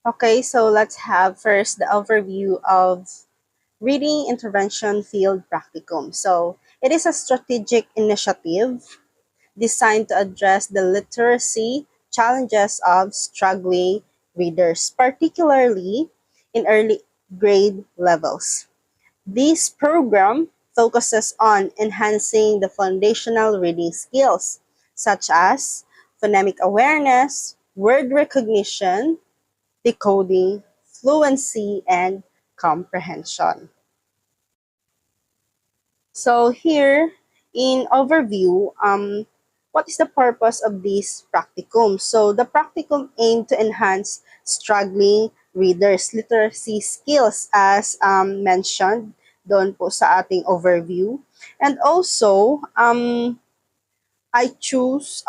Okay, so let's have first the overview of Reading Intervention Field Practicum. So it is a strategic initiative designed to address the literacy challenges of struggling readers, particularly in early grade levels. This program focuses on enhancing the foundational reading skills, such as phonemic awareness, word recognition, decoding, fluency, and comprehension. So here, in overview, what is the purpose of this practicum? So the practicum aimed to enhance struggling readers' literacy skills as mentioned doon po sa ating overview. And also, I choose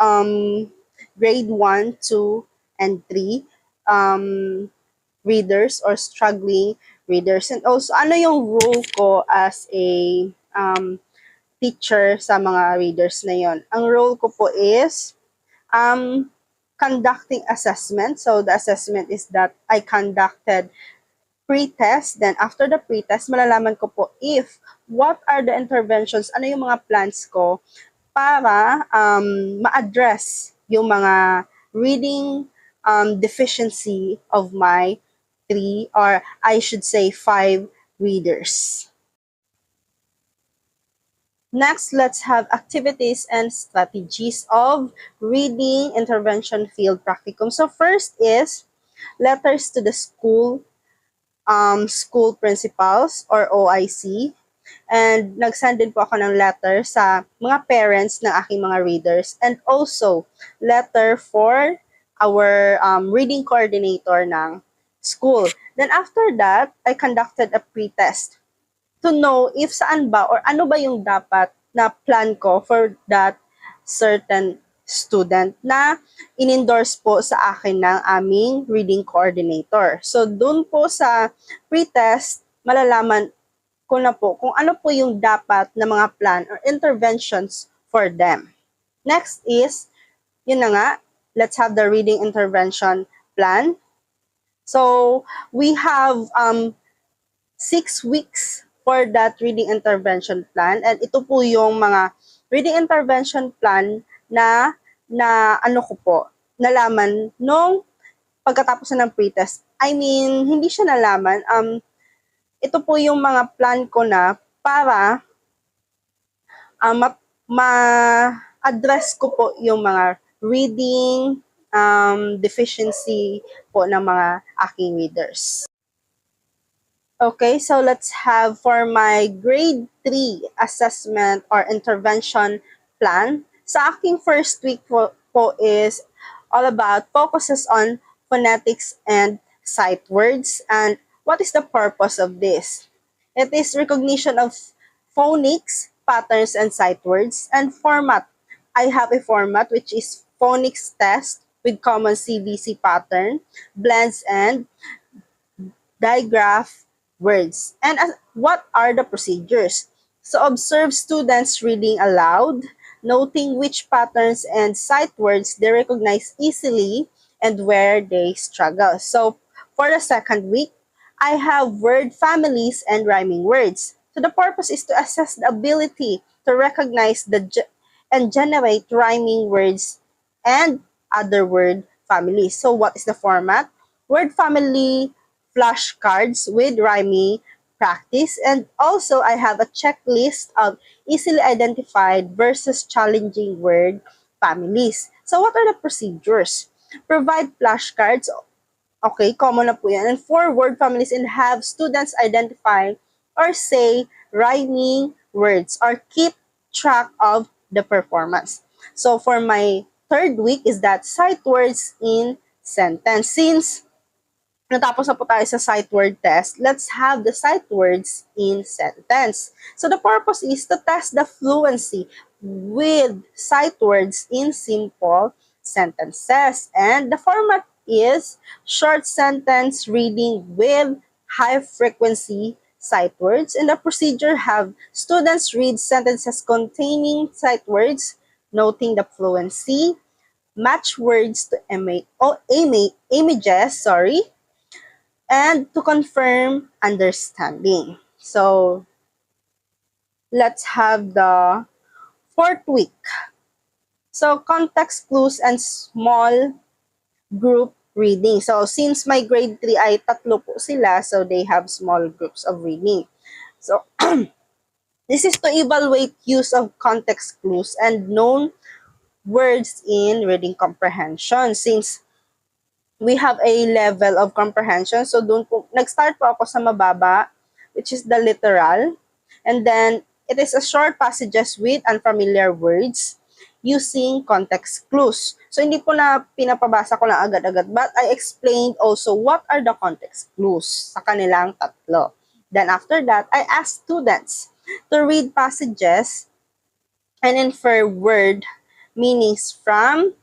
grade 1, 2, and 3 um, readers or struggling readers. And also, ano yung role ko as a teacher sa mga readers na yon? Ang role ko po is conducting assessment. So, the assessment is that I conducted pre-test. Then, after the pre-test, malalaman ko po if what are the interventions, ano yung mga plans ko para ma-address yung mga reading deficiency of my 3 or I should say 5 readers. Next, let's have activities and strategies of reading intervention field practicum. So first is letters to the school principals or OIC. And nag-send din po ako ng letter sa mga parents ng aking mga readers and also letter for our reading coordinator ng school. Then after that, I conducted a pre-test to know if saan ba or ano ba yung dapat na plan ko for that certain student na in-endorse po sa akin ng aming reading coordinator. So, dun po sa pre-test, malalaman ko na po kung ano po yung dapat na mga plan or interventions for them. Next is, yun na nga, let's have the reading intervention plan. So, we have 6 weeks for that reading intervention plan. And ito po yung mga reading intervention plan na ano ko po, nalaman nung pagkatapos na ng pre-test. I mean, hindi siya nalaman. Ito po yung mga plan ko na para ma-address ko po yung mga reading deficiency po ng mga aking readers. Okay, so let's have for my grade 3 assessment or intervention plan. Sa aking first week po is all about focuses on phonetics and sight words. And what is the purpose of this? It is recognition of phonics, patterns, and sight words. And format. I have a format which is phonics test with common CVC pattern, blends, and digraph words. And what are the procedures? So observe students reading aloud, noting which patterns and sight words they recognize easily and where they struggle. So for the second week, I have word families and rhyming words. So the purpose is to assess the ability to recognize and generate rhyming words and other word families. So what is the format? Word family flashcards with rhyming practice, and also I have a checklist of easily identified versus challenging word families. So what are the procedures? Provide flashcards, okay, common na po yan, and 4 word families, and have students identify or say rhyming words or keep track of the performance. So for my third week is that sight words in sentence. Since natapos na po tayo sa sight word test, let's have the sight words in sentence. So the purpose is to test the fluency with sight words in simple sentences. And the format is short sentence reading with high frequency sight words. And the procedure have students read sentences containing sight words, noting the fluency, match words to images, and to confirm understanding. So, let's have the fourth week. So, context clues and small group reading. So, since my grade 3 ay tatlo po sila, so they have small groups of reading. So, this is to evaluate use of context clues and known words in reading comprehension. Since we have a level of comprehension, so doon po, nag-start po ako sa mababa, which is the literal. And then, it is a short passages with unfamiliar words using context clues. So, hindi po na pinapabasa ko lang agad-agad, but I explained also what are the context clues sa kanilang tatlo. Then, after that, I asked students to read passages and infer word meanings from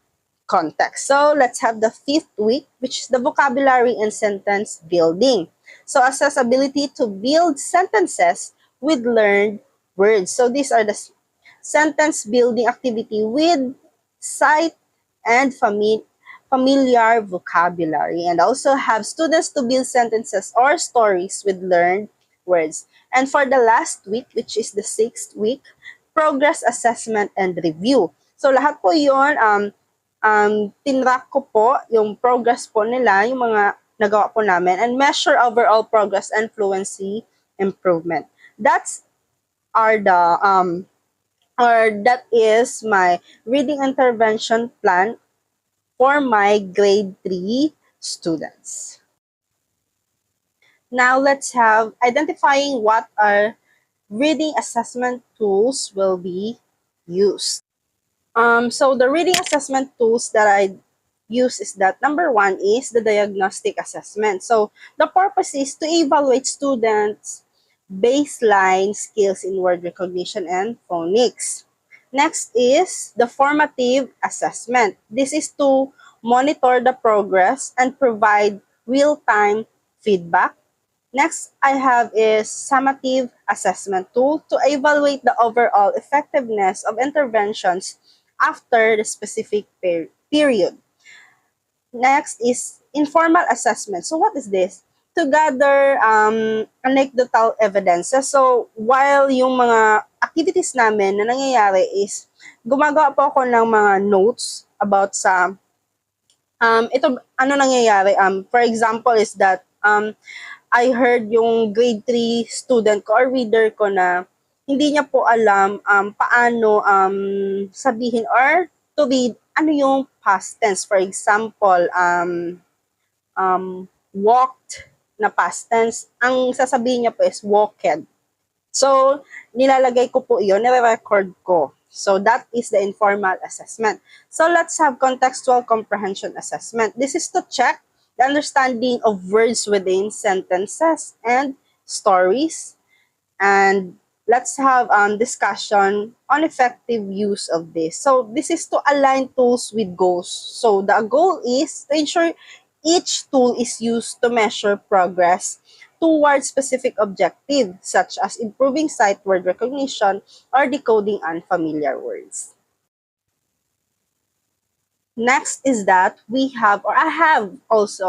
context. So, let's have the fifth week, which is the vocabulary and sentence building. So, accessibility to build sentences with learned words. So, these are the sentence building activity with sight and familiar vocabulary, and also have students to build sentences or stories with learned words. And for the last week, which is the sixth week, progress assessment and review. So, lahat po yun, tinrack ko po yung progress po nila, yung mga nagawa po namin, and measure overall progress and fluency improvement. That's are the or that is my reading intervention plan for my grade 3 students. Now let's have identifying what our reading assessment tools will be used. So the reading assessment tools that I use is that number one is the diagnostic assessment. So the purpose is to evaluate students' baseline skills in word recognition and phonics. Next is the formative assessment. This is to monitor the progress and provide real-time feedback. Next I have is summative assessment tool to evaluate the overall effectiveness of interventions after the specific period. Next is informal assessment. So what is this? To gather anecdotal evidences. So while yung mga activities namin na nangyayari is gumagawa po ako ng mga notes about sa ito ano nangyayari. For example is that I heard yung grade 3 student ko or reader ko na hindi niya po alam paano sabihin or to read ano yung past tense. For example, walked na past tense, ang sasabihin niya po is walked. So, nilalagay ko po yun, nire-record ko. So, that is the informal assessment. So, let's have contextual comprehension assessment. This is to check the understanding of words within sentences and stories. And let's have discussion on effective use of this. So, this is to align tools with goals. So, the goal is to ensure each tool is used to measure progress towards specific objectives, such as improving sight word recognition or decoding unfamiliar words. Next is that we have, or I have also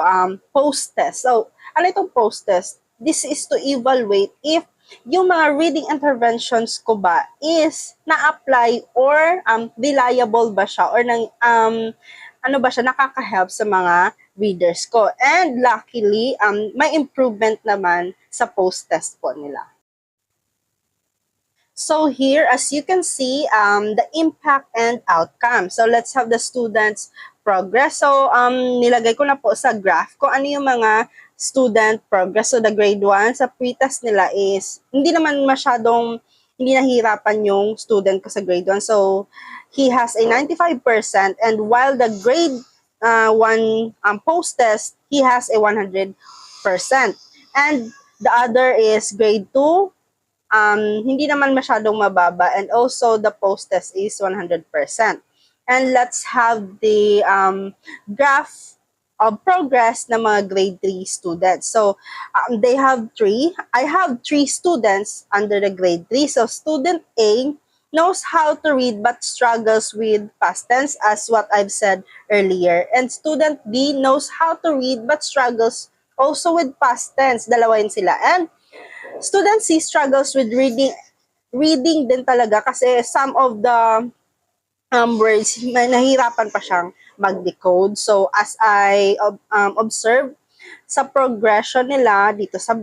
post-test. So, ano itong post-test? This is to evaluate if yung mga reading interventions ko ba is na-apply or reliable ba siya or ano ba siya, nakaka-help sa mga readers ko. And luckily, may improvement naman sa post-test po nila. So here, as you can see, the impact and outcome. So let's have the students' progress. So nilagay ko na po sa graph ko ano yung mga student progress. So the grade 1, sa pre-test nila is, hindi naman masyadong, hindi nahirapan yung student ko sa grade 1. So he has a 95%, and while the grade 1 post-test, he has a 100%. And the other is grade 2, hindi naman masyadong mababa, and also the post-test is 100%. And let's have the graph of progress ng mga grade 3 students. So, they have 3. I have 3 students under the grade 3. So, student A knows how to read but struggles with past tense, as what I've said earlier. And student B knows how to read but struggles Also with past tense, dalawa yun sila. And students see struggles with reading din talaga kasi some of the words, nahihirapan pa siyang mag-decode. So, as I observe sa progression nila dito sa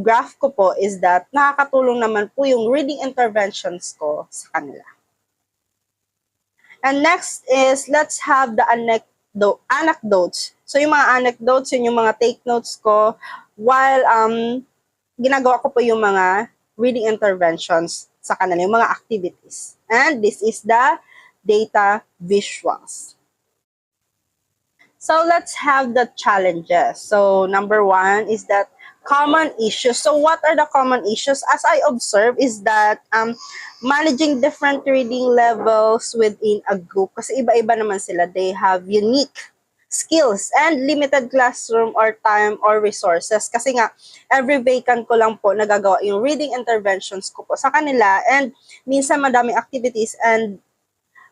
graph ko po is that nakakatulong naman po yung reading interventions ko sa kanila. And next is, let's have the anecdotes. So, yung mga anecdotes, yun yung mga take notes ko while ginagawa ko po yung mga reading interventions sa kanila, yung mga activities. And this is the data visuals. So, let's have the challenges. So, number 1 is that common issues. So, what are the common issues? As I observe is that managing different reading levels within a group. Kasi iba-iba naman sila. They have unique skills and limited classroom or time or resources. Kasi nga, every vacant ko lang po nagagawa yung reading interventions ko po sa kanila. And minsan madaming activities, and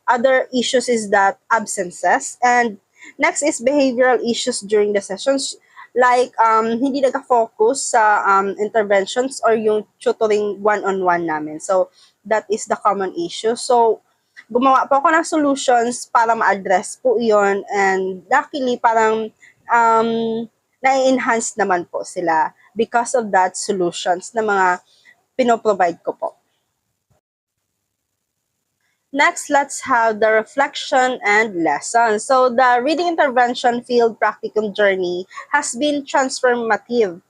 other issues is that absences. And next is behavioral issues during the sessions. Like, hindi nagka-focus sa interventions or yung tutoring one-on-one namin. So, that is the common issue. So, gumawa po ako ng solutions para ma-address po yon. And luckily, parang na-enhance naman po sila because of that solutions na mga pinoprovide ko po. Next, let's have the reflection and lesson. So, the reading intervention field practicum journey has been transformative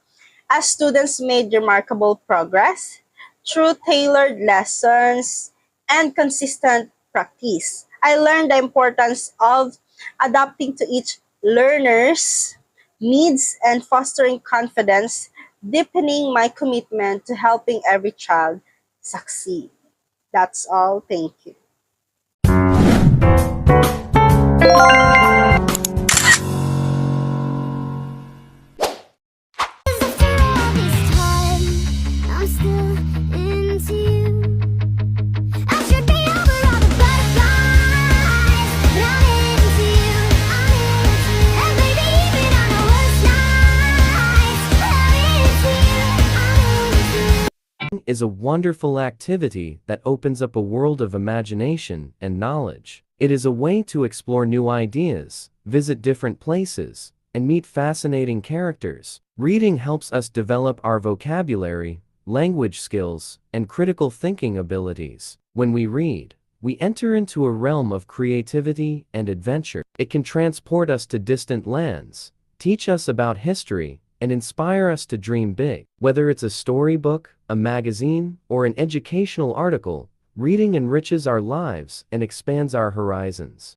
as students made remarkable progress through tailored lessons and consistent practice. I learned the importance of adapting to each learner's needs and fostering confidence, deepening my commitment to helping every child succeed. That's all. Thank you. Is a wonderful activity that opens up a world of imagination and knowledge. It is a way to explore new ideas, visit different places, and meet fascinating characters. Reading helps us develop our vocabulary, language skills, and critical thinking abilities. When we read, we enter into a realm of creativity and adventure. It can transport us to distant lands, teach us about history, and inspire us to dream big. Whether it's a storybook, a magazine, or an educational article, reading enriches our lives and expands our horizons.